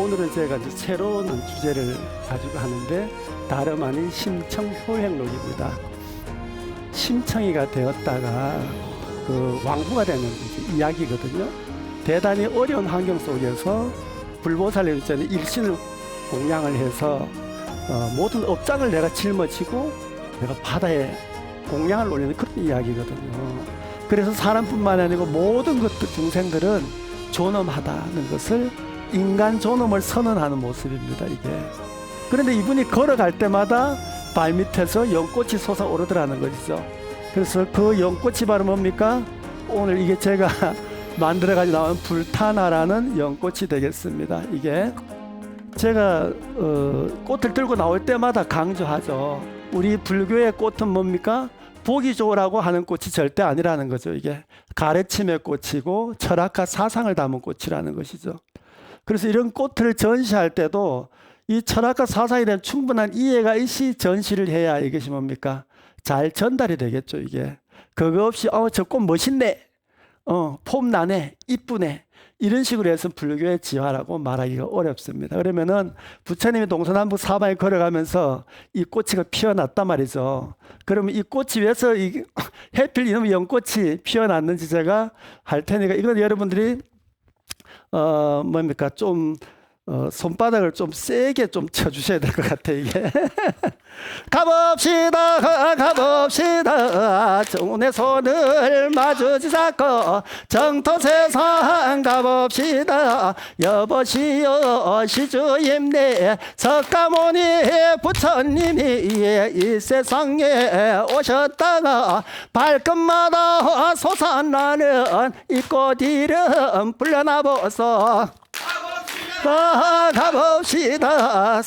오늘은 제가 이제 새로운 주제를 가지고 하는데 다름 아닌 심청효행록입니다. 심청이가 되었다가 그 왕후가 되는 이야기거든요. 대단히 어려운 환경 속에서 불보살님 전에 일신을 공양을 해서 모든 업장을 내가 짊어지고 내가 바다에 공양을 올리는 그런 이야기거든요. 그래서 사람뿐만 아니고 모든 것들 중생들은 존엄하다는 것을 인간 존엄을 선언하는 모습입니다. 이게. 그런데 이분이 걸어갈 때마다 발밑에서 연꽃이 솟아오르더라는 것이죠. 그래서 그 연꽃이 바로 뭡니까? 오늘 이게 제가 만들어가지고 나온 불타나라는 연꽃이 되겠습니다. 이게 제가 꽃을 들고 나올 때마다 강조하죠. 우리 불교의 꽃은 뭡니까? 보기 좋으라고 하는 꽃이 절대 아니라는 거죠. 이게 가르침의 꽃이고 철학과 사상을 담은 꽃이라는 것이죠. 그래서 이런 꽃을 전시할 때도 이 철학과 사상에 대한 충분한 이해가 있이 전시를 해야 이것이 뭡니까? 잘 전달이 되겠죠. 이게 그거 없이 저 꽃 멋있네, 폼나네, 이쁘네, 이런 식으로 해서 불교의 지화라고 말하기가 어렵습니다. 그러면은 부처님이 동서남북 사방에 걸어가면서 이 꽃이 피어났단 말이죠. 그러면 이 꽃이 왜서 해필 이놈의 연꽃이 피어났는지 제가 할 테니까 이건 여러분들이 뭡니까? 좀 손바닥을 좀 세게 좀 쳐주셔야 될 것 같아요. 이게 가봅시다, 가봅시다. 정운의 손을 마주잡고 정토세상 가봅시다. 여보시오 시주임네 석가모니 부처님이 이 세상에 오셨다가 발끝마다 솟아나는 이 꽃 이름 불려나보소. 가봅시다.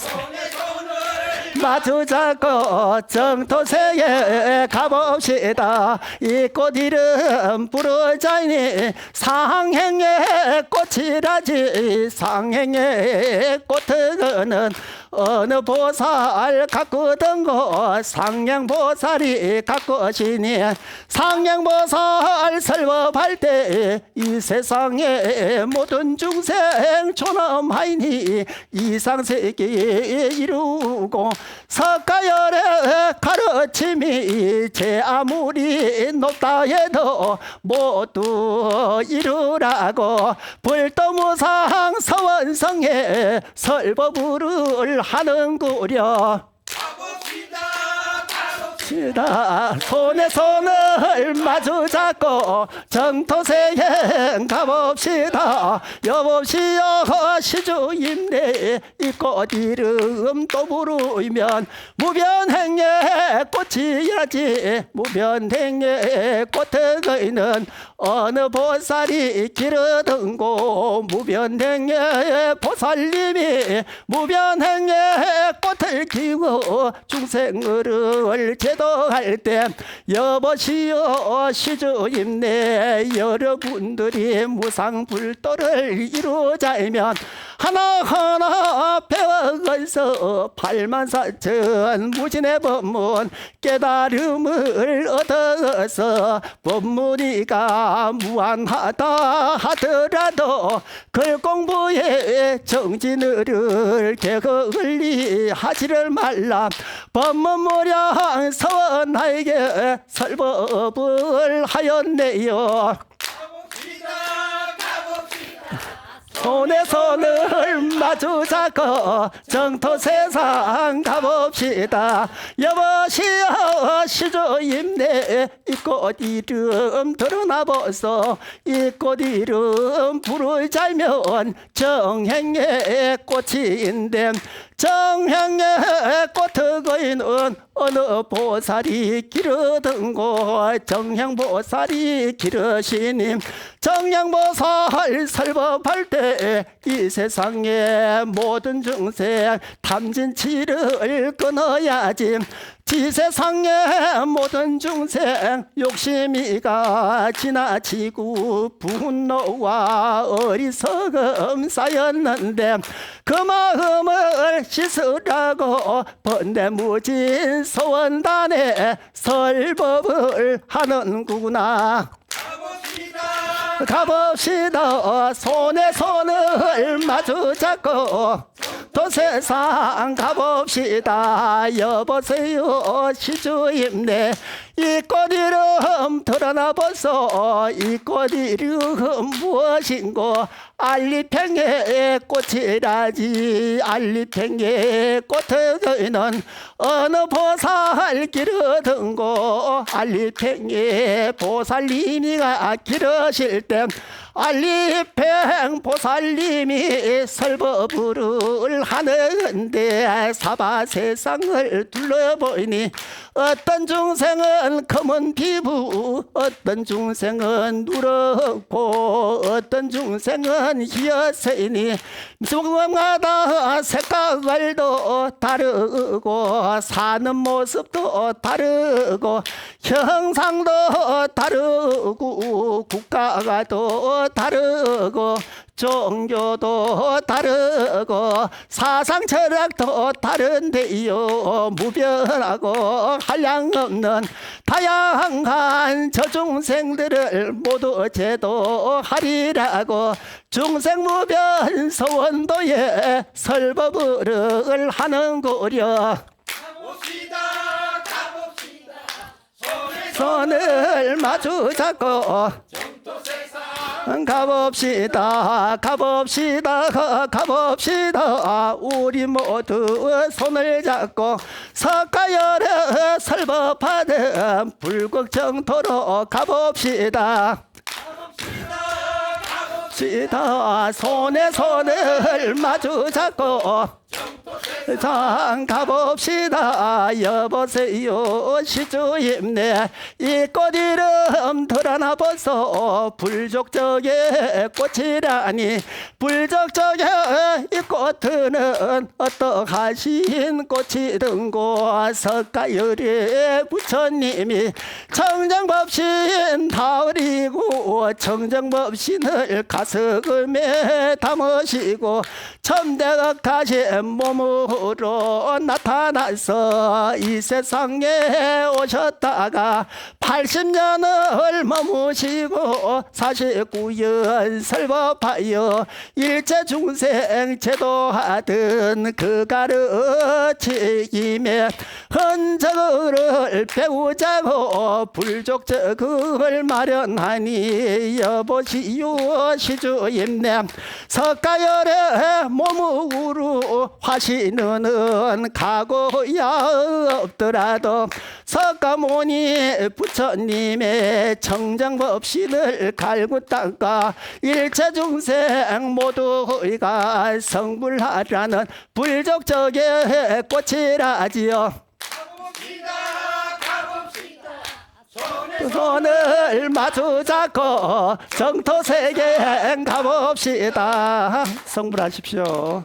마주잡고 정토세에 가봅시다. 이 꽃 이름 부르자니 상행의 꽃이라지. 상행의 꽃은 어느 보살 가꾸던고 상행보살이 가꾸시니 상행보살 설법할 때 이 세상의 모든 중생 존엄하이니 이상세계 이루고 석가열의 가르침이 제 아무리 높다 해도 모두 이루라고 불도무상 서원성에 설법을 하는구려. 손에 손을 마주잡고 정토세행 가봅시다. 여보시오 시주임네 이 꽃 이름 또 부르면 무변행의 꽃이야지. 무변행의 꽃은 어느 보살이 기르든고 무변행의 보살님이 무변행의 꽃을 키우고 중생을 제도할 때 여보시오 시주임네 여러분들이 무상불도를 이루자면 하나하나 배워가서 84,000 무진의 법문 깨달음을 얻어서 법문이가 무한하다 하더라도 그 공부에 정진을 개걸리 하지를 말라. 법문무량 서원하에게 설법을 하였네요. 손에 손을 마주잡고 정토세상 가봅시다. 여보시오 시주임네 이 꽃 이름 드러나보소. 이 꽃 이름 부르자면 정행의 꽃인데 정행의 꽃거이는 어느 보살이 기르든고 정행보살이 기르시니 정행보살 설법할 때 이 세상의 모든 중생 탐진치를 끊어야지. 지세상의 모든 중생 욕심이가 지나치고 분노와 어리석음 쌓였는데 그 마음을 씻으라고 번대무진 소원단에 설법을 하는구나. 가봅시다. 가봅시다. 손에 손을 마주 잡고 도세상 가봅시다. 여보세요 시주임네 이 꽃 이름 드러나 보소. 이 꽃 이름 무엇인고. 알리팽의 꽃이라지. 알리팽의 꽃은 어느 보살 기르든고. 알리팽의 보살님이가 기르실 땐 알리팽 보살님이 설법을 하는데 사바 세상을 둘러보이니 어떤 중생은 검은 피부, 어떤 중생은 누렇고, 어떤 중생은 희어세니 중마다 색깔도 다르고 사는 모습도 다르고 형상도 다르고 국가가 또 다르고 종교도 다르고 사상 철학도 다른데요. 무변하고 한량없는 다양한 저 중생들을 모두 제도하리라고 중생무변 서원도에 설법을 하는구려. 가봅시다 손을 마주 잡고 가봅시다 가봅시다 우리 모두 손을 잡고 석가열에 설법하는 불국정토로 가봅시다. 손에 손을 마주 잡고 장 가봅시다. 여보세요 시주임네 이 꽃 이름 드러나 보소. 불족적의 꽃이라니 불족적의 이 꽃은 어떠하신 꽃이든고. 석가열의 부처님이 청정법신 다으리고 청정법신을 가슴에 담으시고 천대각하신 몸으로 나타나서 이 세상에 오셨다가 80년을 머무시고 49년 설법하여 일체 중생 제도하던 그 가르침에 흔적을 배우자고 불족적을 마련하니 여보시오 시주임네 석가열의 몸으로 화신은 가고야 없더라도 석가모니 부처님의 청정법신을 갈구 닦아 일체 중생 모두가 성불하라는 불족적의 꽃이라지요. 손을 마주 잡고 정토세계 가봅시다. 성불하십시오.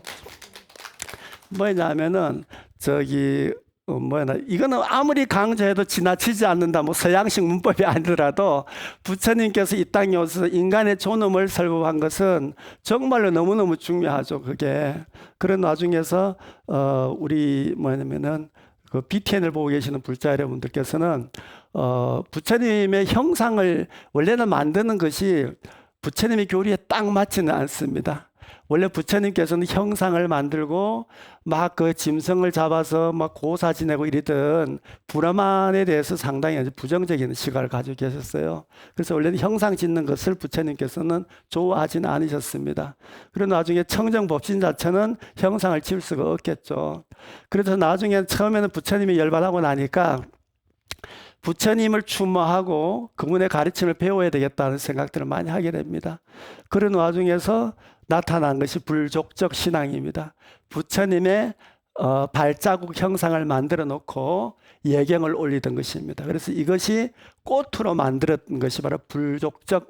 뭐냐면은 이거는 아무리 강조해도 지나치지 않는다. 뭐 서양식 문법이 아니더라도 부처님께서 이 땅에 오셔서 인간의 존엄을 설법한 것은 정말로 너무너무 중요하죠. 그게 그런 와중에서 우리 그 BTN을 보고 계시는 불자 여러분들께서는 부처님의 형상을 원래는 만드는 것이 부처님의 교리에 딱 맞지는 않습니다. 원래 부처님께서는 형상을 만들고 막 그 짐승을 잡아서 막 고사 지내고 이러던 브라만에 대해서 상당히 부정적인 시각을 가지고 계셨어요. 그래서 원래는 형상 짓는 것을 부처님께서는 좋아하지는 않으셨습니다. 그런 나중에 청정법신 자체는 형상을 지을 수가 없겠죠. 그래서 나중에 처음에는 부처님이 열반하고 나니까 부처님을 추모하고 그분의 가르침을 배워야 되겠다는 생각들을 많이 하게 됩니다. 그런 와중에서 나타난 것이 불족적 신앙입니다. 부처님의 발자국 형상을 만들어 놓고 예경을 올리던 것입니다. 그래서 이것이 꽃으로 만들었던 것이 바로 불족적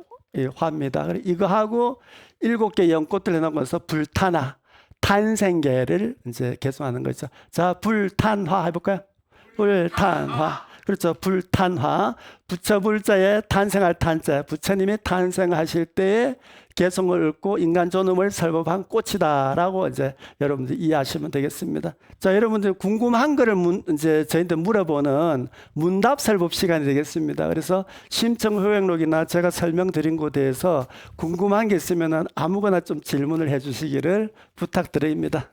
화입니다. 이거하고 7개 연꽃을 해놓으면서 불탄화, 탄생계를 이제 개송하는 거죠. 자, 불탄화 해볼까요? 불탄화. 그렇죠. 불탄화, 부처 불자에 탄생할 탄자, 부처님이 탄생하실 때에 개성을 얻고 인간 존엄을 설법한 꽃이다라고 이제 여러분들 이해하시면 되겠습니다. 자, 여러분들 궁금한 거를 이제 저희한테 물어보는 문답 설법 시간이 되겠습니다. 그래서 심청효행록이나 제가 설명드린 것에 대해서 궁금한 게 있으면 아무거나 좀 질문을 해주시기를 부탁드립니다.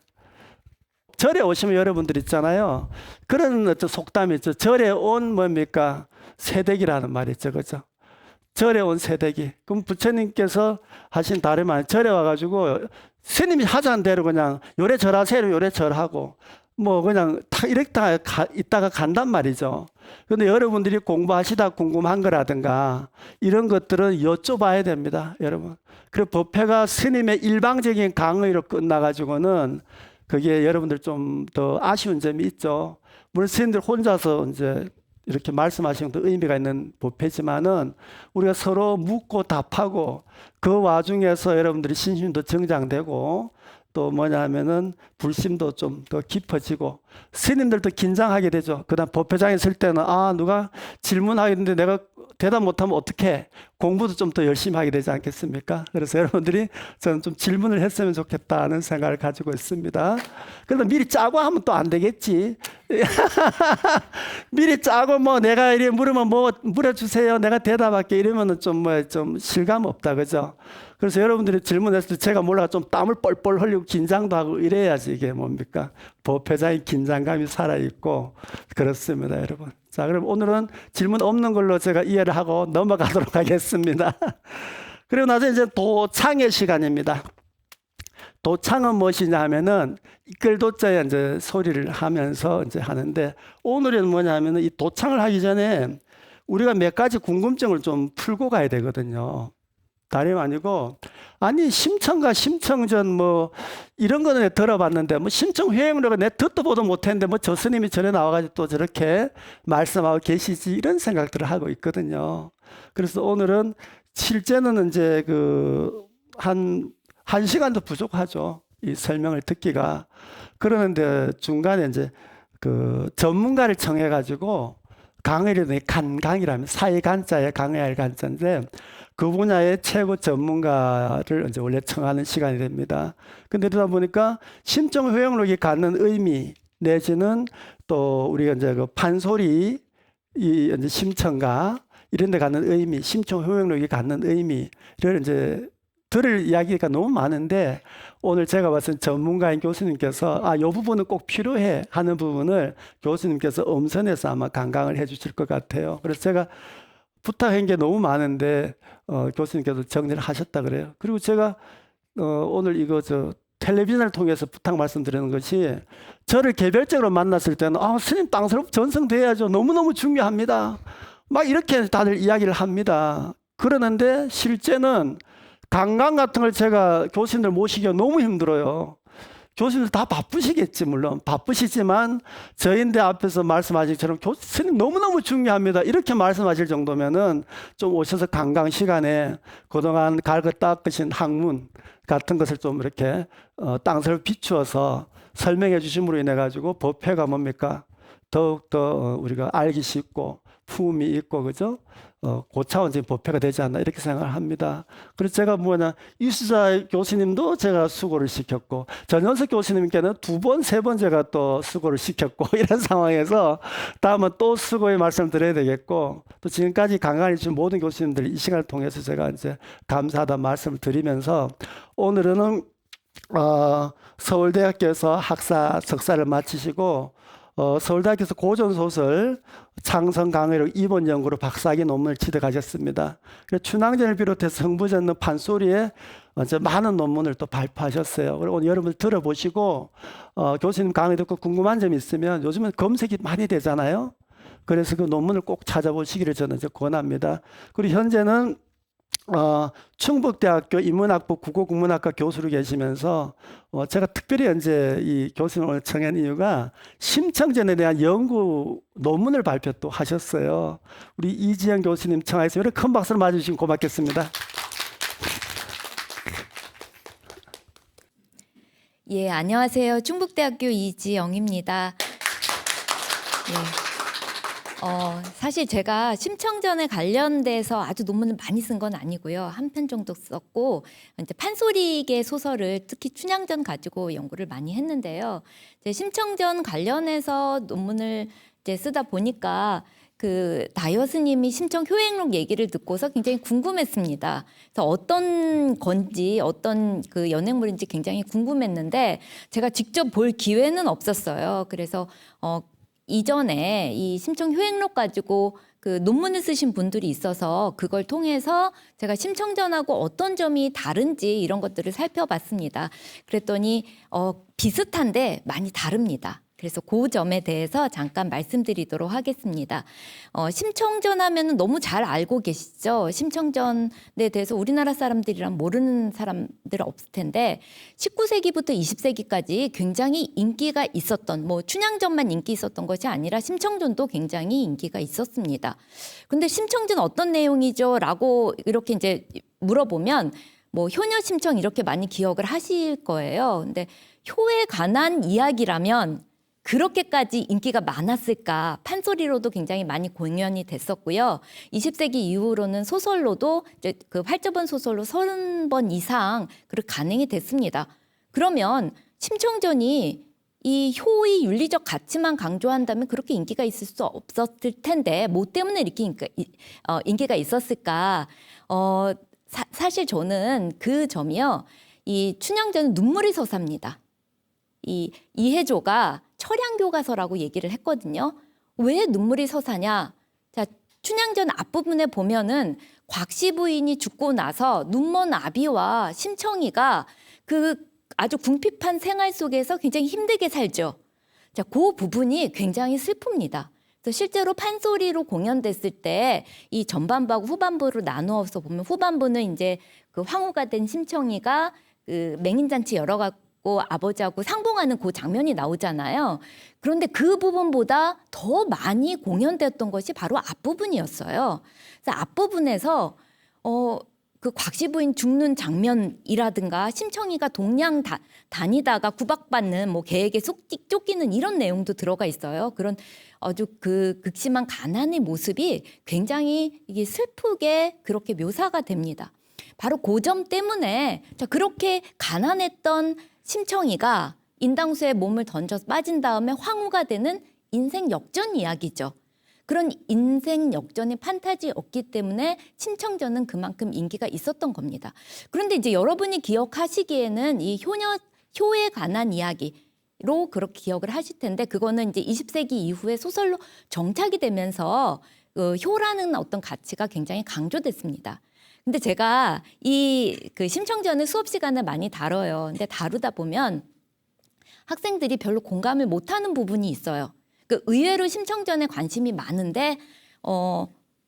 절에 오시면 여러분들 있잖아요. 그런 어떤 속담이 있죠. 절에 온 뭡니까? 새댁이라는 말이 있죠. 그죠? 절에 온 새댁이. 그럼 부처님께서 하신 다름이 아니라 절에 와가지고 스님이 하자는 대로 그냥 요래 절하세요. 요래 절하고 뭐 그냥 다 이렇게 있다가 간단 말이죠. 그런데 여러분들이 공부하시다 궁금한 거라든가 이런 것들은 여쭤봐야 됩니다. 여러분. 그리고 법회가 스님의 일방적인 강의로 끝나가지고는 그게 여러분들 좀 더 아쉬운 점이 있죠. 물론 스님들 혼자서 이제 이렇게 말씀하시는 것도 의미가 있는 법회지만은 우리가 서로 묻고 답하고 그 와중에서 여러분들이 신심도 정장되고 또 뭐냐 하면은 불심도 좀 더 깊어지고 스님들도 긴장하게 되죠. 그다음 법회장에 있을 때는 누가 질문하겠는데 내가 대답 못하면 어떡해. 공부도 좀 더 열심히 하게 되지 않겠습니까? 그래서 여러분들이 저는 좀 질문을 했으면 좋겠다는 생각을 가지고 있습니다. 그래도 미리 짜고 하면 또 안 되겠지. 미리 짜고 뭐 내가 이래 물으면 뭐 물어주세요. 내가 대답할게 이러면은 좀 실감 없다. 그죠? 그래서 여러분들이 질문했을 때 제가 몰라가 좀 땀을 뻘뻘 흘리고 긴장도 하고 이래야지 이게 뭡니까? 법회장의 긴장감이 살아있고 그렇습니다, 여러분. 자, 그럼 오늘은 질문 없는 걸로 제가 이해를 하고 넘어가도록 하겠습니다. 그리고 나서 이제 도창의 시간입니다. 도창은 무엇이냐 하면은 이끌도자에 이제 소리를 하면서 이제 하는데 오늘은 뭐냐 하면은 이 도창을 하기 전에 우리가 몇 가지 궁금증을 좀 풀고 가야 되거든요. 다름 아니고 아니 심청과 심청전 뭐 이런 거는 내가 들어봤는데 뭐 심청회행록은 내가 듣도 보도 못했는데 뭐 저 스님이 전에 나와가지고 또 저렇게 말씀하고 계시지 이런 생각들을 하고 있거든요. 그래서 오늘은 실제는 이제 한 시간도 부족하죠. 이 설명을 듣기가. 그러는데 중간에 이제 전문가를 청해가지고 강의를 간강이라면 사이간자에 강의할 간자인데 그 분야의 최고 전문가를 이제 원래 청하는 시간이 됩니다. 근데 그러다 보니까 심청회행록이 갖는 의미 내지는 또 우리가 이제 판소리 이 이제 심청가 이런 데 갖는 의미, 심청회행록이 갖는 의미를 이제 들을 이야기가 너무 많은데 오늘 제가 봤을 때 전문가인 교수님께서 이 부분은 꼭 필요해 하는 부분을 교수님께서 엄선해서 아마 강강을 해 주실 것 같아요. 그래서 제가 부탁한 게 너무 많은데 교수님께서 정리를 하셨다 그래요. 그리고 제가 오늘 이거 텔레비전을 통해서 부탁 말씀드리는 것이 저를 개별적으로 만났을 때는 스님 땅스럽 전성돼야죠. 너무너무 중요합니다. 막 이렇게 다들 이야기를 합니다. 그러는데 실제는 강강 같은 걸 제가 교수님들 모시기가 너무 힘들어요. 교수님들 다 바쁘시겠지 물론 바쁘시지만 저희인데 앞에서 말씀하신 것처럼 교수님 너무너무 중요합니다. 이렇게 말씀하실 정도면은 좀 오셔서 강강 시간에 그동안 갈고 닦으신 학문 같은 것을 좀 이렇게 땅스를 비추어서 설명해 주심으로 인해 가지고 법회가 뭡니까? 더욱더 우리가 알기 쉽고 품이 있고 그죠? 고차원적인 법회가 되지 않나 이렇게 생각을 합니다. 그래서 제가 이수자 교수님도 제가 수고를 시켰고 전현석 교수님께는 2번, 3번 제가 또 수고를 시켰고 이런 상황에서 다음은 또 수고의 말씀을 드려야 되겠고 또 지금까지 강간해 주신 모든 교수님들 이 시간을 통해서 제가 이제 감사하다 말씀을 드리면서 오늘은 서울대학교에서 학사 석사를 마치시고 서울대학교에서 고전소설 창성강의록 2번 연구로 박사학위 논문을 취득하셨습니다. 춘향전을 비롯해서 흥부전능 판소리에 이제 많은 논문을 또 발표하셨어요. 그리고 오늘 여러분 들어보시고 교수님 강의 듣고 궁금한 점이 있으면 요즘은 검색이 많이 되잖아요. 그래서 그 논문을 꼭 찾아보시기를 저는 이제 권합니다. 그리고 현재는 충북대학교 인문학부 국어국문학과 교수로 계시면서 제가 특별히 이제 이 교수님을 청한 이유가 심청전에 대한 연구 논문을 발표 또 하셨어요. 우리 이지영 교수님 청하였습니다. 큰 박수를 맞아주시면 고맙겠습니다. 예, 안녕하세요. 충북대학교 이지영입니다. 예. 사실 제가 심청전에 관련돼서 아주 논문을 많이 쓴 건 아니고요. 한 편 정도 썼고, 이제 판소리계 소설을 특히 춘향전 가지고 연구를 많이 했는데요. 이제 심청전 관련해서 논문을 이제 쓰다 보니까 그 다이어 스님이 심청 효행록 얘기를 듣고서 굉장히 궁금했습니다. 그래서 어떤 건지 어떤 그 연행물인지 굉장히 궁금했는데 제가 직접 볼 기회는 없었어요. 그래서 이전에 이 심청 효행록 가지고 그 논문을 쓰신 분들이 있어서 그걸 통해서 제가 심청전하고 어떤 점이 다른지 이런 것들을 살펴봤습니다. 그랬더니 비슷한데 많이 다릅니다. 그래서 그 점에 대해서 잠깐 말씀드리도록 하겠습니다. 심청전 하면은 너무 잘 알고 계시죠? 심청전에 대해서 우리나라 사람들이랑 모르는 사람들은 없을 텐데 19세기부터 20세기까지 굉장히 인기가 있었던, 뭐 춘향전만 인기 있었던 것이 아니라 심청전도 굉장히 인기가 있었습니다. 근데 심청전 어떤 내용이죠? 라고 이렇게 이제 물어보면 뭐 효녀 심청 이렇게 많이 기억을 하실 거예요. 근데 효에 관한 이야기라면 그렇게까지 인기가 많았을까? 판소리로도 굉장히 많이 공연이 됐었고요. 20세기 이후로는 소설로도 이제 그 활자본 소설로 30번 이상 그렇게 간행이 됐습니다. 그러면 심청전이 이 효의 윤리적 가치만 강조한다면 그렇게 인기가 있을 수 없었을 텐데 뭐 때문에 이렇게 인기가 있었을까? 사실 저는 그 점이요. 이 춘향전은 눈물이 서사입니다. 이 이해조가 철양교가서라고 얘기를 했거든요. 왜 눈물이 서사냐? 자, 춘향전 앞부분에 보면은 곽씨 부인이 죽고 나서 눈먼 아비와 심청이가 그 아주 궁핍한 생활 속에서 굉장히 힘들게 살죠. 자, 그 부분이 굉장히 슬픕니다. 그래서 실제로 판소리로 공연됐을 때 이 전반부하고 후반부로 나누어서 보면 후반부는 이제 그 황후가 된 심청이가 그 맹인잔치 열어갖고 아버지하고 상봉하는 그 장면이 나오잖아요. 그런데 그 부분보다 더 많이 공연되었던 것이 바로 앞부분이었어요. 그래서 앞부분에서 그 곽씨 부인 죽는 장면이라든가 심청이가 동량 다니다가 구박받는 뭐 개에게 속 쫓기는 이런 내용도 들어가 있어요. 그런 아주 그 극심한 가난의 모습이 굉장히 이게 슬프게 그렇게 묘사가 됩니다. 바로 그 점 때문에 그렇게 가난했던 심청이가 인당수에 몸을 던져서 빠진 다음에 황후가 되는 인생 역전 이야기죠. 그런 인생 역전의 판타지였기 때문에 심청전은 그만큼 인기가 있었던 겁니다. 그런데 이제 여러분이 기억하시기에는 이 효에 관한 이야기로 그렇게 기억을 하실 텐데 그거는 이제 20세기 이후에 소설로 정착이 되면서 효라는 어떤 가치가 굉장히 강조됐습니다. 근데 제가 그 심청전을 수업 시간에 많이 다뤄요. 근데 다루다 보면 학생들이 별로 공감을 못하는 부분이 있어요. 그 의외로 심청전에 관심이 많은데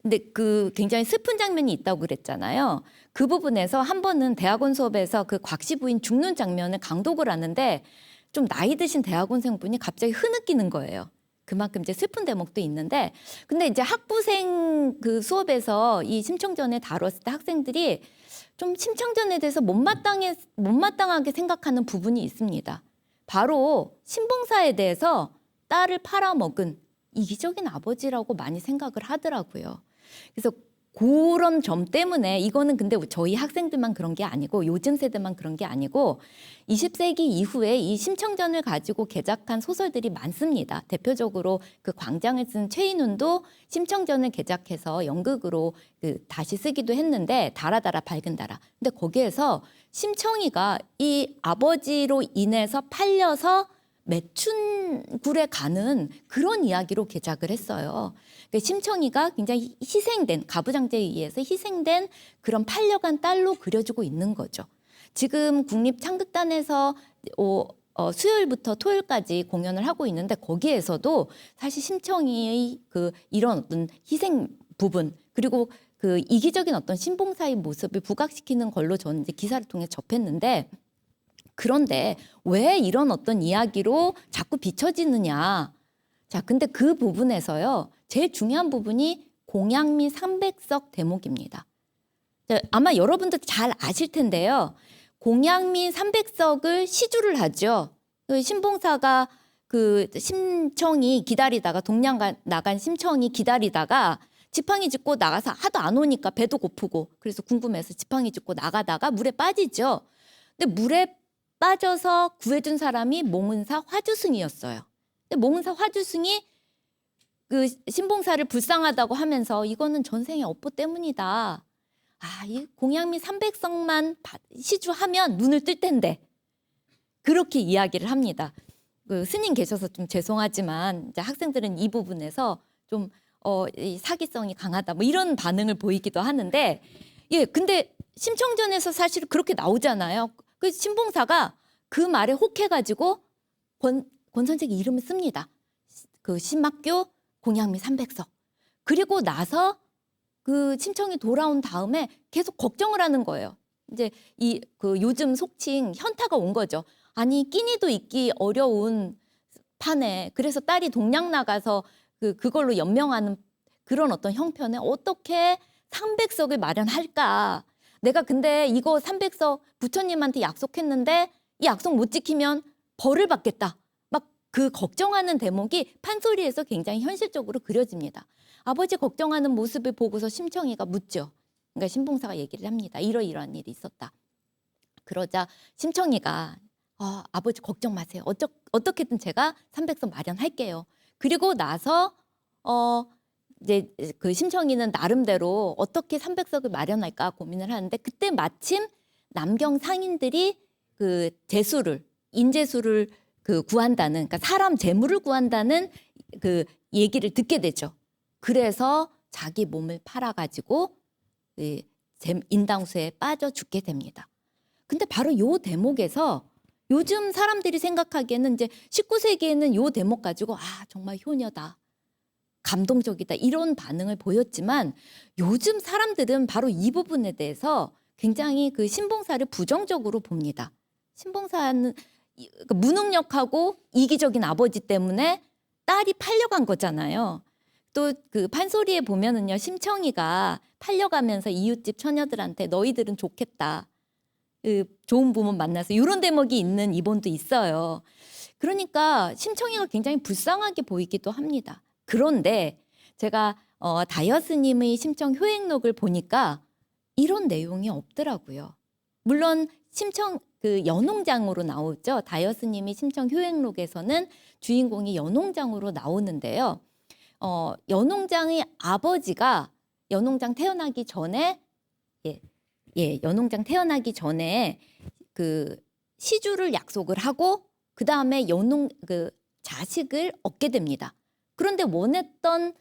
근데 그 굉장히 슬픈 장면이 있다고 그랬잖아요. 그 부분에서 한 번은 대학원 수업에서 그 곽씨 부인 죽는 장면을 강독을 하는데 좀 나이 드신 대학원생분이 갑자기 흐느끼는 거예요. 그만큼 이제 슬픈 대목도 있는데 근데 이제 학부생 그 수업에서 이 심청전에 다뤘을 때 학생들이 좀 심청전에 대해서 못마땅하게 생각하는 부분이 있습니다. 바로 신봉사에 대해서 딸을 팔아먹은 이기적인 아버지라고 많이 생각을 하더라고요. 그래서 그런 점 때문에 이거는 근데 저희 학생들만 그런 게 아니고 요즘 세대만 그런 게 아니고 20세기 이후에 이 심청전을 가지고 개작한 소설들이 많습니다. 대표적으로 그 광장을 쓴 최인훈도 심청전을 개작해서 연극으로 다시 쓰기도 했는데 달아달아 밝은 달아. 근데 거기에서 심청이가 이 아버지로 인해서 팔려서 매춘굴에 가는 그런 이야기로 개작을 했어요. 그러니까 심청이가 굉장히 희생된 가부장제에 의해서 희생된 그런 팔려간 딸로 그려지고 있는 거죠. 지금 국립창극단에서 수요일부터 토요일까지 공연을 하고 있는데 거기에서도 사실 심청이의 그 이런 어떤 희생 부분 그리고 그 이기적인 어떤 신봉사의 모습을 부각시키는 걸로 저는 이제 기사를 통해 접했는데 그런데 왜 이런 어떤 이야기로 자꾸 비춰지느냐. 자, 근데 그 부분에서요. 제일 중요한 부분이 공양미 300석 대목입니다. 아마 여러분들 잘 아실 텐데요. 공양미 300석을 시주를 하죠. 그 신봉사가 그 심청이 기다리다가 나간 심청이 기다리다가 지팡이 짚고 나가서 하도 안 오니까 배도 고프고 그래서 궁금해서 지팡이 짚고 나가다가 물에 빠지죠. 근데 물에 빠져서 구해준 사람이 몽은사 화주승이었어요. 근데 몽은사 화주승이 그 신봉사를 불쌍하다고 하면서 이거는 전생의 업보 때문이다. 아, 이 공양미 300석만 시주하면 눈을 뜰 텐데. 그렇게 이야기를 합니다. 그 스님 계셔서 좀 죄송하지만 이제 학생들은 이 부분에서 좀 이 사기성이 강하다 뭐 이런 반응을 보이기도 하는데 예, 근데 심청전에서 사실 그렇게 나오잖아요. 그 신봉사가 그 말에 혹해가지고 권 선생의 이름을 씁니다. 그 신막교 공양미 300석. 그리고 나서 그 심청이 돌아온 다음에 계속 걱정을 하는 거예요. 이제 이 그 요즘 속칭 현타가 온 거죠. 아니 끼니도 있기 어려운 판에 그래서 딸이 동양 나가서 그걸로 연명하는 그런 어떤 형편에 어떻게 300석을 마련할까? 내가 근데 이거 300석 부처님한테 약속했는데 이 약속 못 지키면 벌을 받겠다. 막 그 걱정하는 대목이 판소리에서 굉장히 현실적으로 그려집니다. 아버지 걱정하는 모습을 보고서 심청이가 묻죠. 그러니까 신봉사가 얘기를 합니다. 이러이러한 일이 있었다. 그러자 심청이가 아버지 걱정 마세요. 어떻게든 제가 300석 마련할게요. 그리고 나서 이제 그 심청이는 나름대로 어떻게 300석을 마련할까 고민을 하는데 그때 마침 남경 상인들이 그 인재수를 그 구한다는 그러니까 사람 재물을 구한다는 그 얘기를 듣게 되죠. 그래서 자기 몸을 팔아가지고 인당수에 빠져 죽게 됩니다. 근데 바로 요 대목에서 요즘 사람들이 생각하기에는 이제 19세기에는 요 대목 가지고 정말 효녀다. 감동적이다. 이런 반응을 보였지만 요즘 사람들은 바로 이 부분에 대해서 굉장히 그 신봉사를 부정적으로 봅니다. 신봉사는 무능력하고 이기적인 아버지 때문에 딸이 팔려간 거잖아요. 또 그 판소리에 보면은요. 심청이가 팔려가면서 이웃집 처녀들한테 너희들은 좋겠다. 좋은 부모 만나서 이런 대목이 있는 이본도 있어요. 그러니까 심청이가 굉장히 불쌍하게 보이기도 합니다. 그런데 제가 다여 스님의 심청 효행록을 보니까 이런 내용이 없더라고요. 물론 심청 그 연홍장으로 나오죠. 다여 스님이 심청 효행록에서는 주인공이 연홍장으로 나오는데요. 연홍장의 아버지가 연홍장 태어나기 전에 연홍장 태어나기 전에 그 시주를 약속을 하고 그 다음에 그 자식을 얻게 됩니다. 그런데 원했던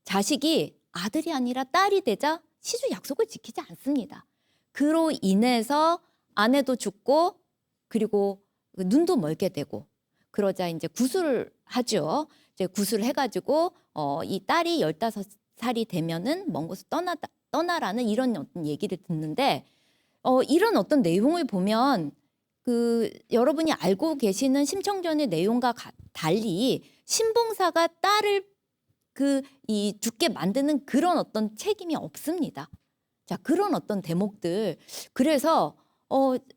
자식이 아들이 아니라 딸이 되자 시주 약속을 지키지 않습니다. 그로 인해서 아내도 죽고 그리고 눈도 멀게 되고 그러자 이제 구술을 하죠. 이제 구술을 해가지고 이 딸이 15살이 되면은 먼 곳을 떠나라는 이런 어떤 얘기를 듣는데 이런 어떤 내용을 보면 그 여러분이 알고 계시는 심청전의 내용과 달리 신봉사가 딸을 죽게 만드는 그런 어떤 책임이 없습니다. 자, 그런 어떤 대목들. 그래서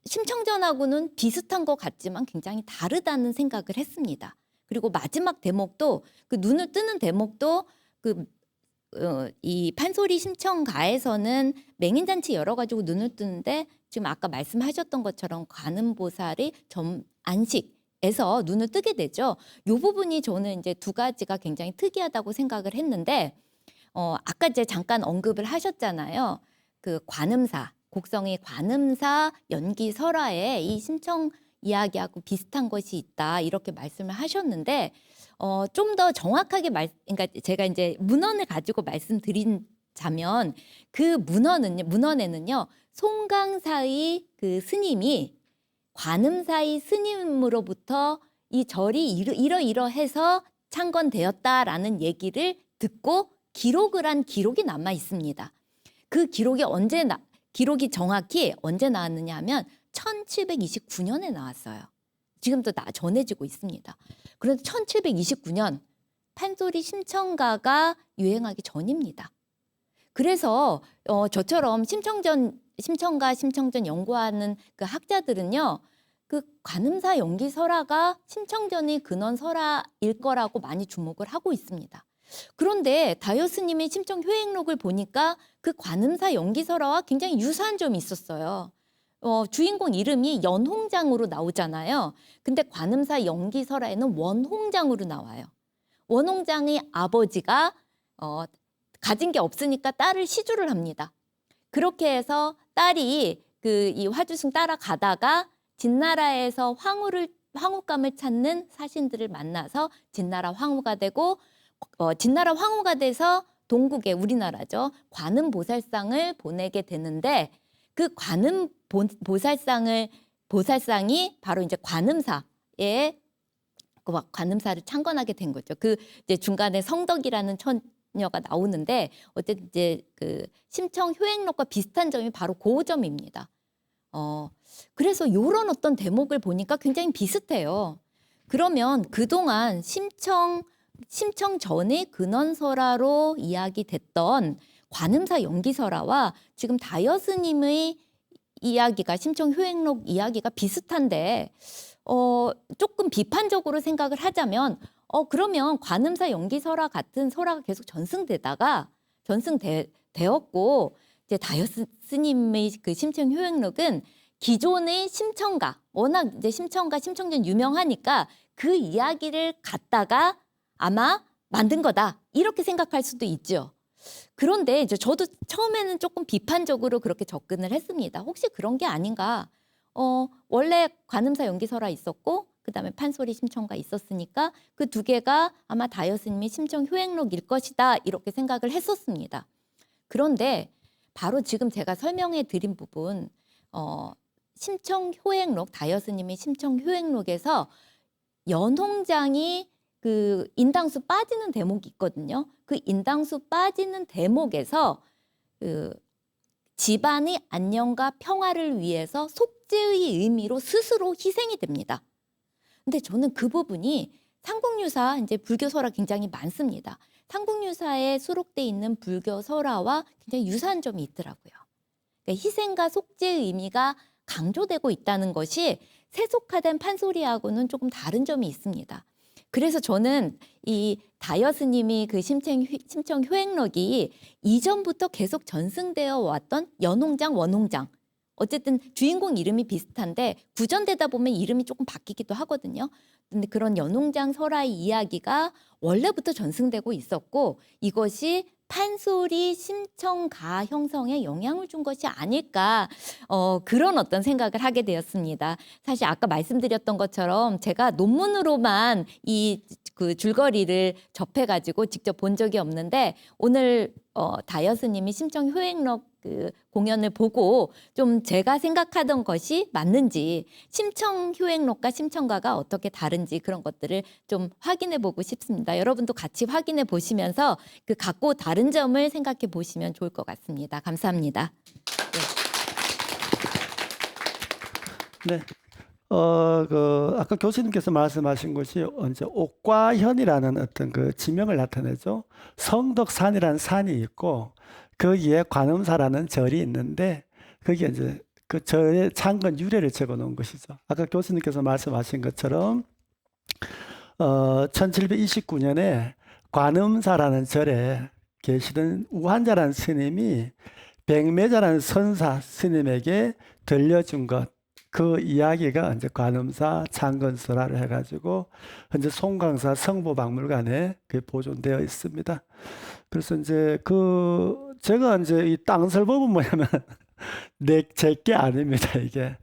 심청전하고는 비슷한 것 같지만 굉장히 다르다는 생각을 했습니다. 그리고 마지막 대목도 그 눈을 뜨는 대목도 이 판소리 심청가에서는 맹인잔치 열어가지고 눈을 뜨는데 지금 아까 말씀하셨던 것처럼 관음보살의 안식에서 눈을 뜨게 되죠. 이 부분이 저는 이제 두 가지가 굉장히 특이하다고 생각을 했는데 아까 이제 잠깐 언급을 하셨잖아요. 그 관음사, 곡성의 관음사 연기설화에 이 심청 이야기하고 비슷한 것이 있다 이렇게 말씀을 하셨는데 좀 더 정확하게 그러니까 제가 이제 문헌을 가지고 말씀드리자면 그 문헌에는요 송강사의 그 스님이 관음사의 스님으로부터 이 절이 이러이러해서 창건되었다라는 얘기를 듣고 기록을 한 기록이 남아 있습니다. 그 기록이 기록이 정확히 언제 나왔느냐 하면 1729년에 나왔어요. 지금도 전해지고 있습니다. 그런데 1729년 판소리 심청가가 유행하기 전입니다. 그래서 저처럼 심청가, 심청전 연구하는 그 학자들은요, 그 관음사 연기설화가 심청전의 근원설화일 거라고 많이 주목을 하고 있습니다. 그런데 다이어스님의 심청 효행록을 보니까 그 관음사 연기설화와 굉장히 유사한 점이 있었어요. 주인공 이름이 연홍장으로 나오잖아요. 근데 관음사 연기설화에는 원홍장으로 나와요. 원홍장의 아버지가 가진 게 없으니까 딸을 시주를 합니다. 그렇게 해서 딸이 이 화주승 따라가다가 진나라에서 황후감을 찾는 사신들을 만나서 진나라 황후가 되고 진나라 황후가 돼서 동국에 우리나라죠. 관음보살상을 보내게 되는데 그 보살상이 바로 이제 관음사에 관음사를 창건하게 된 거죠. 그 이제 중간에 성덕이라는 처녀가 나오는데 어쨌든 이제 그 심청 효행록과 비슷한 점이 바로 그 점입니다. 그래서 이런 어떤 대목을 보니까 굉장히 비슷해요. 그러면 그동안 심청 전의 근원설화로 이야기됐던 관음사 연기설화와 지금 다이어스님의 이야기가 심청 효행록 이야기가 비슷한데 조금 비판적으로 생각을 하자면 그러면 관음사 연기설화 같은 설화가 계속 전승되었고 이제 다이어스님의 그 심청 효행록은 기존의 심청가 워낙 이제 심청전 유명하니까 그 이야기를 갖다가 아마 만든 거다 이렇게 생각할 수도 있죠. 그런데 이제 저도 처음에는 조금 비판적으로 그렇게 접근을 했습니다. 혹시 그런 게 아닌가? 원래 관음사 연기설화 있었고 그다음에 판소리 심청가 있었으니까 그 두 개가 아마 다이어스님의 심청 효행록일 것이다 이렇게 생각을 했었습니다. 그런데 바로 지금 제가 설명해 드린 부분 심청 효행록 다이어스님의 심청 효행록에서 연홍장이 그 인당수 빠지는 대목이 있거든요. 그 인당수 빠지는 대목에서 그 집안의 안녕과 평화를 위해서 속죄의 의미로 스스로 희생이 됩니다. 근데 저는 그 부분이 삼국유사 이제 불교 설화 굉장히 많습니다. 삼국유사에 수록돼 있는 불교 설화와 굉장히 유사한 점이 있더라고요. 그러니까 희생과 속죄의 의미가 강조되고 있다는 것이 세속화된 판소리하고는 조금 다른 점이 있습니다. 그래서 저는 이 다이어스님이 그 심청 효행록이 이전부터 계속 전승되어 왔던 연홍장, 원홍장 어쨌든 주인공 이름이 비슷한데 구전되다 보면 이름이 조금 바뀌기도 하거든요. 근데 그런 연홍장 설화의 이야기가 원래부터 전승되고 있었고 이것이 판소리 심청가 형성에 영향을 준 것이 아닐까 그런 어떤 생각을 하게 되었습니다. 사실 아까 말씀드렸던 것처럼 제가 논문으로만 그 줄거리를 접해가지고 직접 본 적이 없는데 오늘 다이어스님이 심청 효행록 그 공연을 보고 좀 제가 생각하던 것이 맞는지 심청 효행록과 심청가가 어떻게 다른지 그런 것들을 좀 확인해 보고 싶습니다. 여러분도 같이 확인해 보시면서 그 각고 다른 점을 생각해 보시면 좋을 것 같습니다. 감사합니다. 네. 아까 교수님께서 말씀하신 것이 이제 옥과현이라는 어떤 그 지명을 나타내죠. 성덕산이라는 산이 있고 거기에 관음사라는 절이 있는데 거기에 이제 그 절의 창건 유래를 적어 놓은 것이죠. 아까 교수님께서 말씀하신 것처럼 1729년에 관음사라는 절에 계시던 우한자라는 스님이 백매자라는 선사 스님에게 들려준 것, 그 이야기가 이제 관음사 창건설화를 해가지고 현재 송강사 성보박물관에 보존되어 있습니다. 그래서 이제 제가 이제 이 땅설법은 뭐냐면 제게 아닙니다. 이게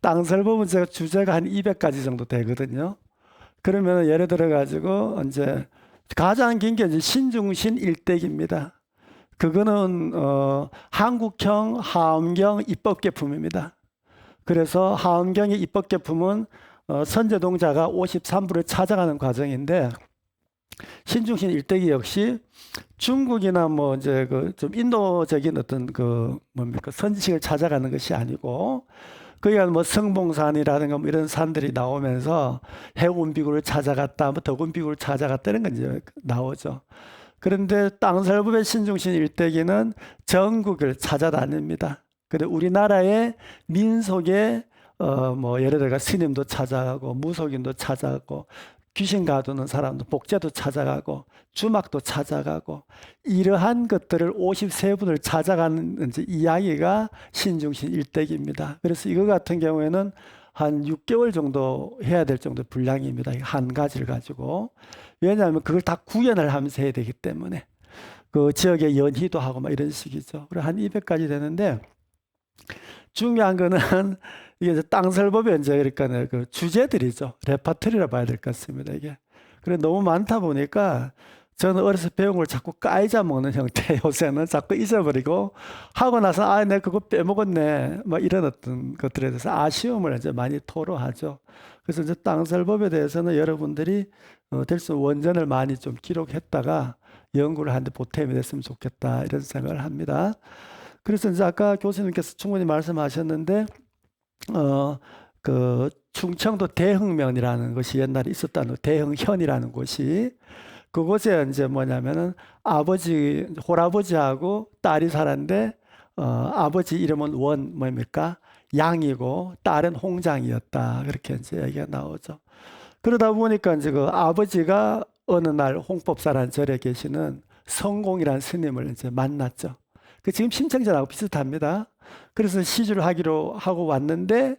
땅설법은 제가 주제가 한 200가지 정도 되거든요. 그러면 예를 들어 가지고 이제 가장 긴 게 이제 신중신 일대기입니다. 그거는 한국형 하엄경 입법계품입니다. 그래서 하엄경의 입법계품은 선제동자가 53부를 찾아가는 과정인데 신중신 일대기 역시 중국이나 뭐 이제 좀 인도적인 어떤 선지식을 찾아가는 것이 아니고 거기가 뭐 성봉산이라든가 뭐 이런 산들이 나오면서 해운비구를 찾아갔다, 뭐 덕운비구를 찾아갔다는 건 이제 나오죠. 그런데 땅설법의 신중신 일대기는 전국을 찾아다닙니다. 근데 우리나라의 민속의 뭐 예를 들어 스님도 찾아가고 무속인도 찾아가고 귀신 가두는 사람도 복제도 찾아가고 주막도 찾아가고 이러한 것들을 53분을 찾아가는 이제 이야기가 신중신 일대기입니다. 그래서 이거 같은 경우에는 한 6개월 정도 해야 될 정도 분량입니다. 한 가지를 가지고. 왜냐하면 그걸 다 구현을 하면서 해야 되기 때문에. 그 지역에 연희도 하고 막 이런 식이죠. 그리고 한 200가지 되는데 중요한 거는 이게 이제 땅설법의 이제 그러니까 그 주제들이죠. 레파토리라 봐야 될 것 같습니다. 이게. 그래 너무 많다 보니까 저는 어려서 배운 걸 자꾸 까이자 먹는 형태 요새는 자꾸 잊어버리고 하고 나서 아, 내가 그거 빼먹었네. 막 이런 어떤 것들에 대해서 아쉬움을 이제 많이 토로하죠. 그래서 이제 땅설법에 대해서는 여러분들이 될 수 원전을 많이 좀 기록했다가 연구를 하는데 보탬이 됐으면 좋겠다 이런 생각을 합니다. 그래서 이제 아까 교수님께서 충분히 말씀하셨는데 그 충청도 대흥면이라는 것이 옛날에 있었다는 대흥현이라는 곳이 그곳에 이제 뭐냐면은 아버지 홀아버지하고 딸이 살았는데 아버지 이름은 원 뭡니까 양이고 딸은 홍장이었다 그렇게 이제 얘기가 나오죠. 그러다 보니까 이제 그 아버지가 어느 날 홍법사라는 절에 계시는 성공이라는 스님을 이제 만났죠. 그 지금 심청전하고 비슷합니다. 그래서 시주를 하기로 하고 왔는데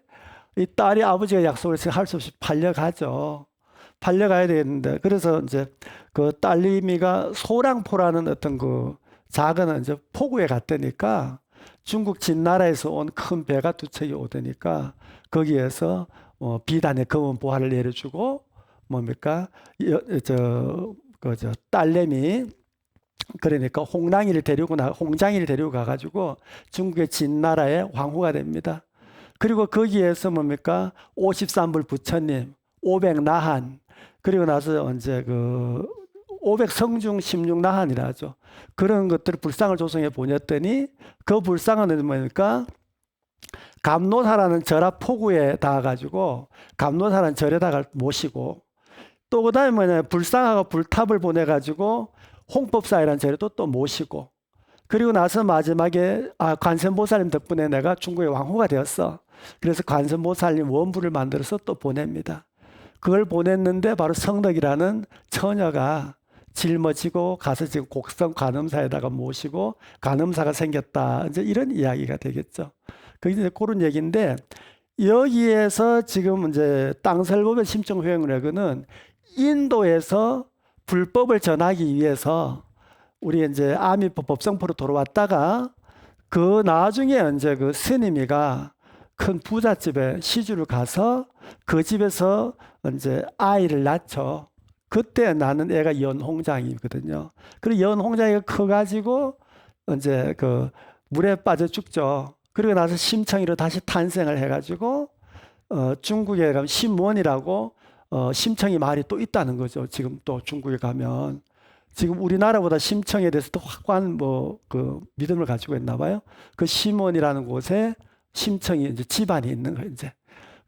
이 딸이 아버지가 약속을 해서 할 수 없이 팔려가죠. 팔려가야 되겠는데 그래서 이제 그 딸내미가 소랑포라는 어떤 그 작은 이제 포구에 갔다니까 중국 진나라에서 온 큰 배가 두 척이 오다니까 거기에서 비단의 검은 보화를 내려주고 뭡니까 저 딸내미 그러니까 홍장이를 데리고 가가지고 중국의 진나라의 황후가 됩니다. 그리고 거기에서 뭡니까 53불 부처님 500나한 그리고 나서 이제 그 500성중 16나한이라 하죠. 그런 것들을 불상을 조성해 보냈더니 그 불상은 뭡니까 감노사라는 절 앞 포구에 닿아가지고 감노사라는 절에다가 모시고 또 그다음에 뭐냐 불상하고 불탑을 보내가지고 홍법사이라는 절에도 또 모시고 그리고 나서 마지막에 관세음보살님 덕분에 내가 중국의 왕후가 되었어. 그래서 관세음보살님 원부를 만들어서 또 보냅니다. 그걸 보냈는데 바로 성덕이라는 처녀가 짊어지고 가서 지금 곡성 관음사에다가 모시고 관음사가 생겼다. 이제 이런 이야기가 되겠죠. 그게 이제 그런 얘기인데 여기에서 지금 이제 땅설법의 심청회행력은 인도에서 불법을 전하기 위해서 우리 이제 아미법 법성포로 돌아왔다가 그 나중에 이제 그 스님이가 큰 부잣집에 시주를 가서 그 집에서 이제 아이를 낳죠. 그때 나는 애가 연홍장이거든요. 그리고 연홍장이가 커가지고 이제 그 물에 빠져 죽죠. 그리고 나서 심청이로 다시 탄생을 해가지고 중국에 가면 심원이라고 심청이 말이 또 있다는 거죠. 지금 또 중국에 가면 지금 우리나라보다 심청에 대해서도 확고한 그 믿음을 가지고 있나 봐요. 그 심원이라는 곳에 심청이 이제 집안이 있는 거예요. 이제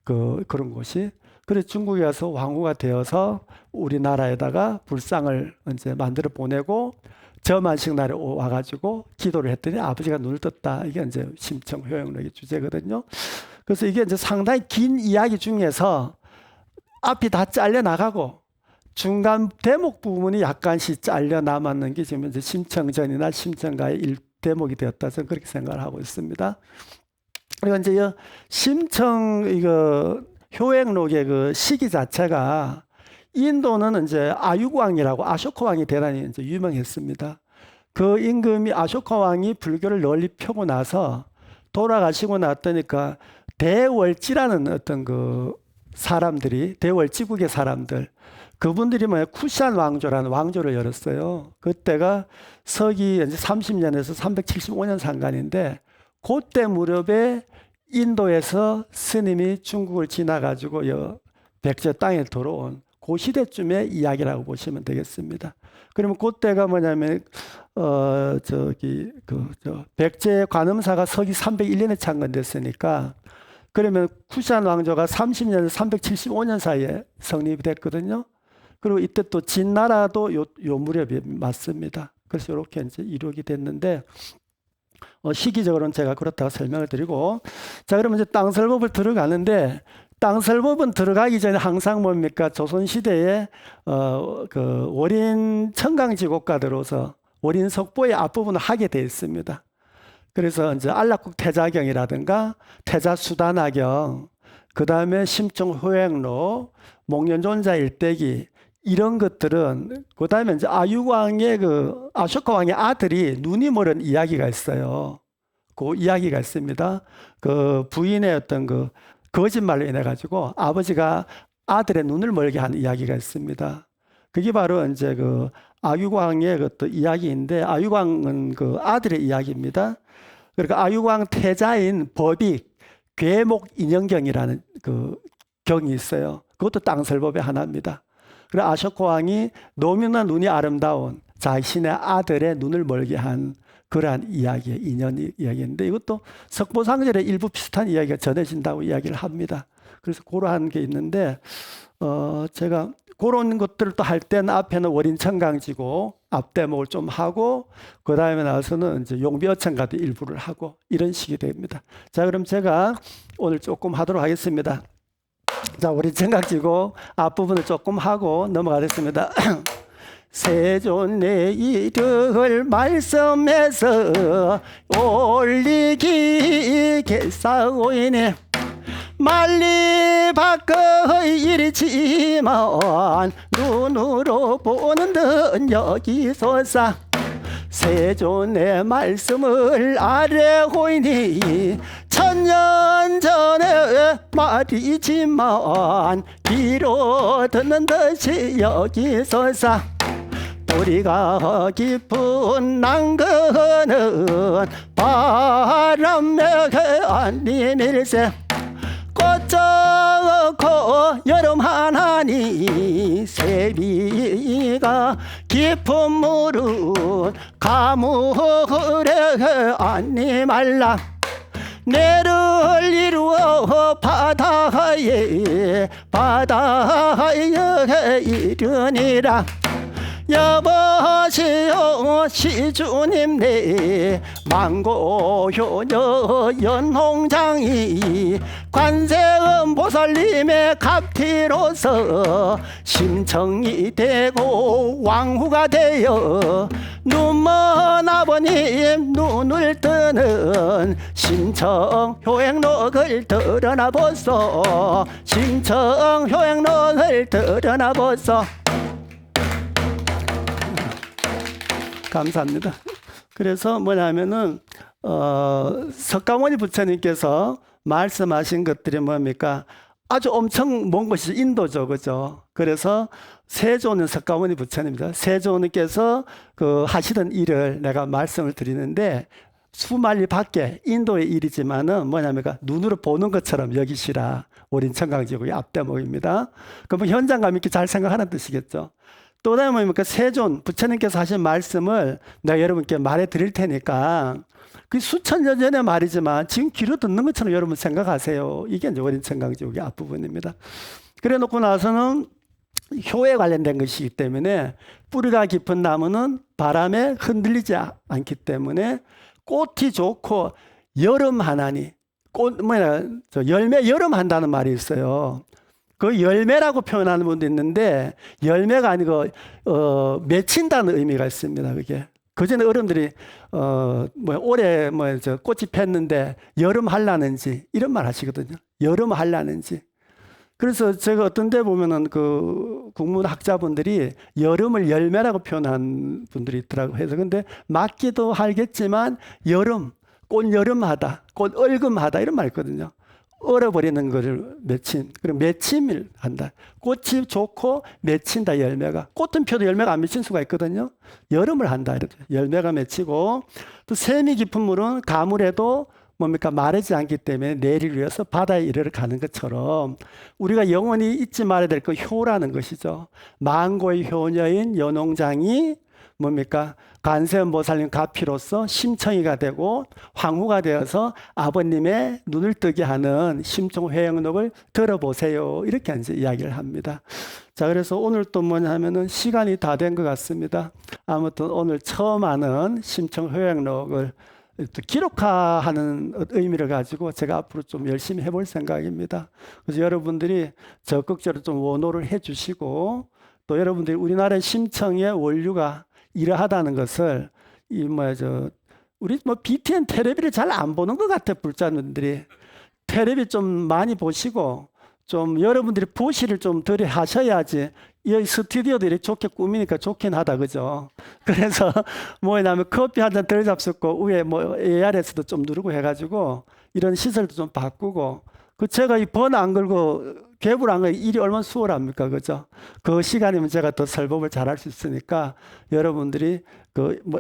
그런 곳이. 그래서 중국에 가서 왕후가 되어서 우리나라에다가 불상을 이제 만들어 보내고 저만식 날에 와가지고 기도를 했더니 아버지가 눈을 떴다. 이게 이제 심청효행록의 주제거든요. 그래서 이게 이제 상당히 긴 이야기 중에서 앞이 다 잘려 나가고 중간 대목 부분이 약간씩 잘려 남았는 게 지금 이제 심청전이나 심청가의 일대목이 되었다. 저는 그렇게 생각을 하고 있습니다. 그리고 이제 심청 이거 효행록의 그 시기 자체가 인도는 이제 아유왕이라고 아쇼카 왕이 대단히 이제 유명했습니다. 그 임금이 아쇼카 왕이 불교를 널리 펴고 나서 돌아가시고 났더니까 대월지라는 어떤 그 사람들이 대월지국의 사람들 그분들이 뭐야 쿠샨 왕조라는 왕조를 열었어요. 그때가 서기 이제 30년에서 375년 상간인데 그때 무렵에 인도에서 스님이 중국을 지나가지고 백제 땅에 들어온 그 시대쯤의 이야기라고 보시면 되겠습니다. 그러면 그때가 뭐냐면 백제 관음사가 서기 301년에 창건됐으니까 그러면 쿠샨 왕조가 30년에서 375년 사이에 성립이 됐거든요. 그리고 이때 또 진나라도 요 무렵에 맞습니다. 그래서 이렇게 이제 이루어지게 됐는데 시기적으로는 제가 그렇다고 설명을 드리고, 자, 그러면 이제 땅설법을 들어가는데, 땅설법은 들어가기 전에 항상 뭡니까? 조선시대에, 그 월인 청강지곡가들로서 월인 속보의 앞부분을 하게 되어 있습니다. 그래서 이제 안락국 태자경이라든가 태자수단화경, 그 다음에 심청호행로, 목련존자 일대기, 이런 것들은, 그 다음에 이제 아유광의 아쇼카 왕의 아들이 눈이 멀은 이야기가 있어요. 그 이야기가 있습니다. 그 부인의 어떤 그 거짓말로 인해 가지고 아버지가 아들의 눈을 멀게 한 이야기가 있습니다. 그게 바로 이제 그 아유광의 그 이야기인데, 아유광은 그 아들의 이야기입니다. 그러니까 아유광 태자인 법익 괴목 인형경이라는 그 경이 있어요. 그것도 땅설법의 하나입니다. 그리고 아쇼카 왕이 노무나 눈이 아름다운 자신의 아들의 눈을 멀게 한 그러한 이야기의 인연 이야기인데, 이것도 석보상절의 일부 비슷한 이야기가 전해진다고 이야기를 합니다. 그래서 그러한 게 있는데, 제가 그런 것들을 또 할 때는 앞에는 월인청강지고 앞대목을 좀 하고, 그 다음에 나서는 이제 용비어청가도 일부를 하고, 이런 식이 됩니다. 자, 그럼 제가 오늘 조금 하도록 하겠습니다. 자, 월인청강지고 앞부분을 조금 하고 넘어가겠습니다. 세존의 일을 말씀해서 올리기겠사오이네. 말리 밖의 일이지만 눈으로 보는 듯 여기서사 세존의 말씀을 아뢰오이니 천년 전에 말이지만 귀로 듣는 듯이 여기서사 우리가 깊은 난그는 바람에 안림일세 꽃좋고 여름 하나니 세비가 깊은 물은 가물에 안림알라 내를 이루어 바다에 이르니라. 여보시오 시주님네 망고효녀 연홍장이 관세음보살님의 갑티로서 심청이 되고 왕후가 되어 눈먼 아버님 눈을 뜨는 심청효행록을 드러나보소. 심청효행록을 드러나보소. 감사합니다. 그래서 뭐냐면은 석가모니 부처님께서 말씀하신 것들이 뭡니까? 아주 엄청 먼 것이 인도죠, 그죠? 그래서 세존은 석가모니 부처님입니다. 세존님께서 그 하시던 일을 내가 말씀을 드리는데 수만리 밖에 인도의 일이지만은 뭐냐면까 눈으로 보는 것처럼 여기시라. 월인청강지곡의 앞대목입니다. 그러면 현장감 있게 잘 생각하는 뜻이겠죠. 또 다음에 뭡니까? 세존 부처님께서 하신 말씀을 내가 여러분께 말해 드릴 테니까 그 수천 년 전의 말이지만 지금 귀로 듣는 것처럼 여러분 생각하세요. 이게 이제 월인청강지곡의 앞부분입니다. 그래 놓고 나서는 효에 관련된 것이기 때문에 뿌리가 깊은 나무는 바람에 흔들리지 않기 때문에 꽃이 좋고 여름 하나니 열매 여름 한다는 말이 있어요. 그 열매라고 표현하는 분도 있는데 열매가 아니고 맺힌다는 의미가 있습니다. 그게 그전에 어른들이 올해 꽃이 폈는데 여름 할라는지 이런 말 하시거든요. 여름 할라는지. 그래서 제가 어떤 데 보면은 그 국문학자분들이 여름을 열매라고 표현한 분들이 있더라고요. 해서 근데 맞기도 하겠지만 여름, 꽃 여름하다, 꽃 얼금하다 이런 말 있거든요. 얼어버리는 것을 맺힌, 그리고 맺힘을 한다. 꽃이 좋고 맺힌다, 열매가. 꽃은 펴도 열매가 안 맺힌 수가 있거든요. 여름을 한다, 이렇게. 열매가 맺히고, 또 샘이 깊은 물은 가물에도 뭡니까? 마르지 않기 때문에 내리를 위해서 바다에 이르러 가는 것처럼 우리가 영원히 잊지 말아야 될 그 효라는 것이죠. 망고의 효녀인 연홍장이 뭡니까? 관세음보살님 가피로서 심청이가 되고 황후가 되어서 아버님의 눈을 뜨게 하는 심청회영록을 들어보세요. 이렇게 이제 이야기를 합니다. 자, 그래서 오늘 또 뭐냐면은 시간이 다 된 것 같습니다. 아무튼 오늘 처음 하는 심청회영록을 또 기록화하는 의미를 가지고 제가 앞으로 좀 열심히 해볼 생각입니다. 그래서 여러분들이 적극적으로 좀 원호를 해주시고 또 여러분들이 우리나라의 심청의 원류가 이러하다는 것을 우리 BTN 텔레비를 잘 안 보는 것 같아 불자분들이 텔레비 좀 많이 보시고 좀 여러분들이 보시를 좀 덜 하셔야지 이 스튜디오도 이렇게 좋게 꾸미니까 좋긴 하다 그죠? 그래서 뭐냐면 커피 한 잔 덜 잡숫고 위에 ARS도 좀 누르고 해가지고 이런 시설도 좀 바꾸고 그 제가 이 번 안 걸고 개불 안 걸고 일이 얼마나 수월합니까 그죠? 그 시간이면 제가 더 설법을 잘할 수 있으니까 여러분들이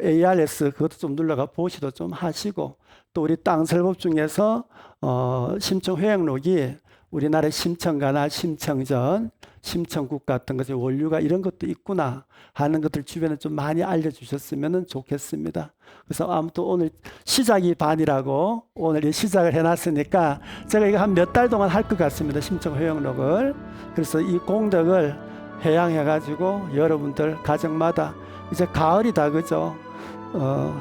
ARS 그것도 좀 눌러가 보시도 좀 하시고 또 우리 땅 설법 중에서 심청 회행록이 우리나라의 심청가나 심청전, 심청국 같은 것의 원류가 이런 것도 있구나 하는 것들 주변에 좀 많이 알려주셨으면 좋겠습니다. 그래서 아무튼 오늘 시작이 반이라고 오늘 시작을 해놨으니까 제가 이거 한 몇 달 동안 할 것 같습니다. 심청 회행록을. 그래서 이 공덕을 회양해가지고 여러분들 가정마다 이제 가을이다 그죠?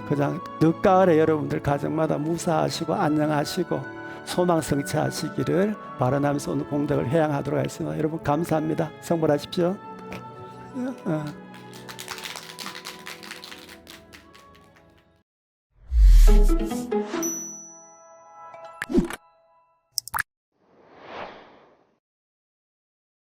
그냥 늦가을에 여러분들 가정마다 무사하시고 안녕하시고 소망 성취하시기를 바라면서 오늘 공덕을 회양하도록 하겠습니다. 여러분 감사합니다. 성불하십시오.